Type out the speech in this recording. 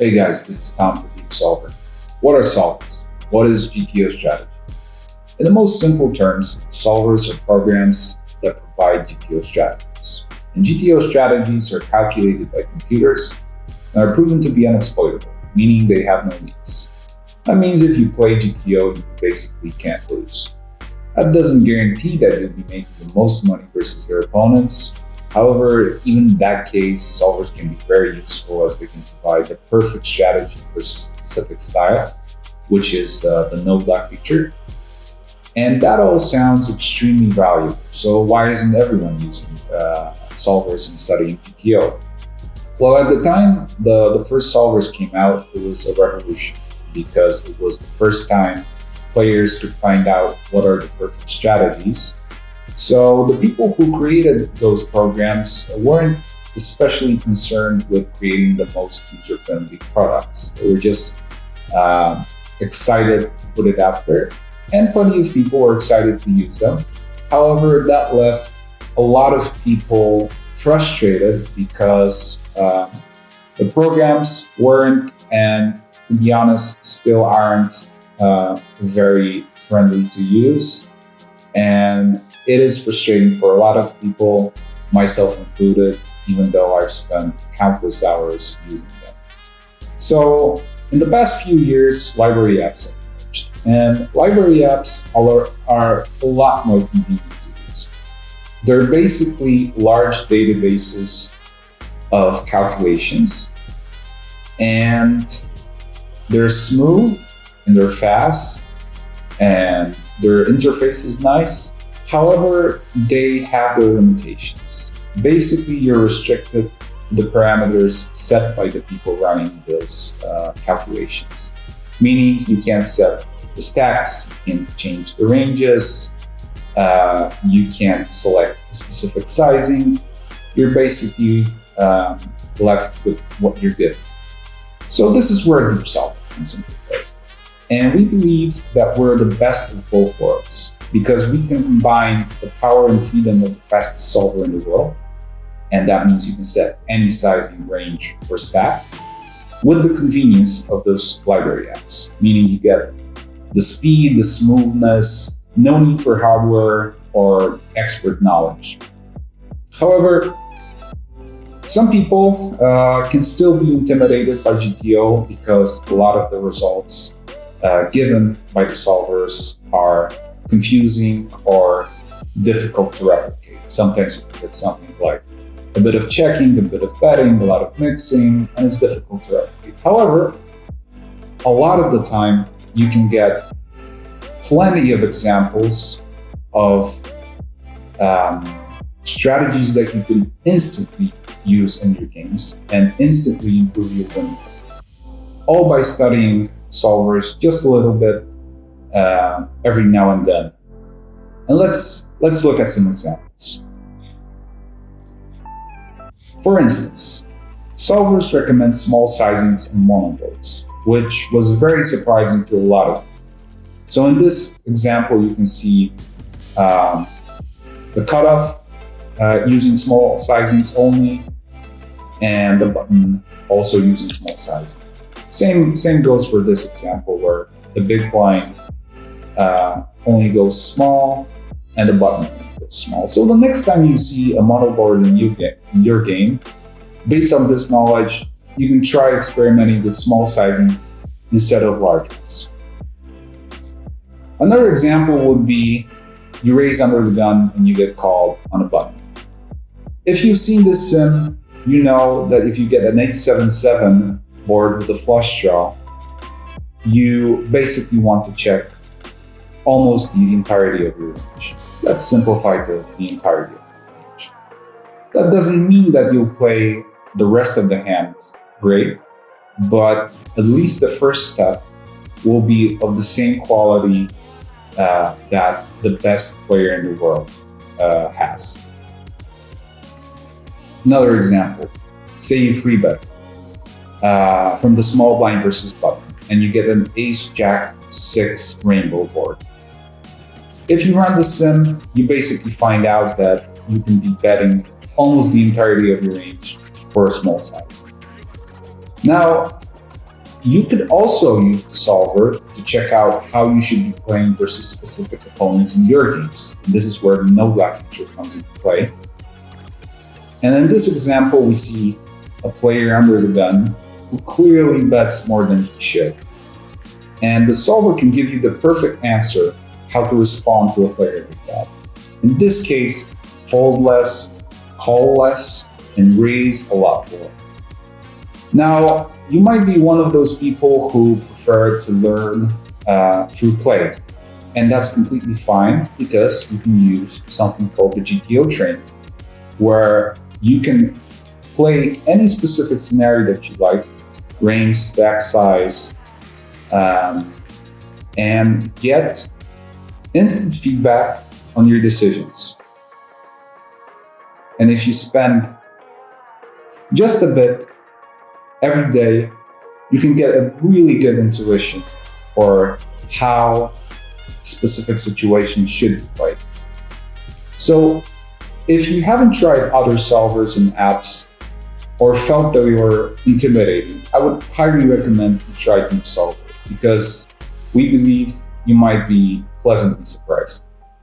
Hey guys, this is Tom for Deepsolver. What are solvers? What is GTO strategy? In the most simple terms, solvers are programs that provide GTO strategies. And GTO strategies are calculated by computers and are proven to be unexploitable, meaning they have no leaks. That means if you play GTO, you basically can't lose. That doesn't guarantee that you'll be making the most money versus your opponents. However, even in that case, solvers can be very useful as they can provide the perfect strategy for a specific style, which is the no black feature. And that all sounds extremely valuable. So why isn't everyone using solvers and studying GTO? Well, at the time the first solvers came out, it was a revolution because it was the first time players could find out what are the perfect strategies. So the people who created those programs weren't especially concerned with creating the most user-friendly products. They were just excited to put it out there, and plenty of people were excited to use them. However, that left a lot of people frustrated because the programs weren't, and to be honest, still aren't very friendly to use. And it is frustrating for a lot of people, myself included, even though I've spent countless hours using them. So in the past few years, library apps have emerged, and library apps are a lot more convenient to use. They're basically large databases of calculations, and they're smooth and they're fast and their interface is nice. However, they have their limitations. Basically, you're restricted to the parameters set by the people running those calculations. Meaning you can't set the stacks, you can't change the ranges, you can't select a specific sizing. You're basically left with what you're given. So this is where Deepsolver comes into play. And we believe that we're the best of both worlds because we can combine the power and freedom of the fastest solver in the world, and that means you can set any sizing range or stack, with the convenience of those library apps, meaning you get the speed, the smoothness, no need for hardware or expert knowledge. However, some people can still be intimidated by GTO because a lot of the results given by the solvers are confusing or difficult to replicate. Sometimes you can get something like a bit of checking, a bit of betting, a lot of mixing, and it's difficult to replicate. However, a lot of the time you can get plenty of examples of strategies that you can instantly use in your games and instantly improve your win rate, all by studying solvers just a little bit every now and then. And let's look at some examples. For instance, solvers recommend small sizings and monoboards, which was very surprising to a lot of people. So in this example, you can see the cutoff using small sizings only, and the button also using small sizing. Same goes for this example where the big blind only goes small and the button only goes small. So the next time you see a monoboard in your game, based on this knowledge, you can try experimenting with small sizing instead of large ones. Another example would be you raise under the gun and you get called on a button. If you've seen this sim, you know that if you get an 877 board with a flush draw, you basically want to check almost the entirety of your range. Let's simplify to the entirety of your range. That doesn't mean that you'll play the rest of the hand great, but at least the first step will be of the same quality that the best player in the world has. Another example, say you free bet from the small blind versus button, and you get an ace jack 6 rainbow board. If you run the sim, you basically find out that you can be betting almost the entirety of your range for a small size. Now, You could also use the solver to check out how you should be playing versus specific opponents in your games. And this is where the no black feature comes into play. And in this example, we see a player under the gun who clearly bets more than he should. And the solver can give you the perfect answer how to respond to a player like that. In this case, fold less, call less, and raise a lot more. Now, you might be one of those people who prefer to learn through play. And that's completely fine because you can use something called the GTO training, where you can play any specific scenario that you like, range, stack size, and get instant feedback on your decisions. And if you spend just a bit every day, you can get a really good intuition for how specific situations should be played. So if you haven't tried other solvers and apps or felt that they were intimidating, I would highly recommend you try Deepsolver because we believe you might be pleasantly surprised.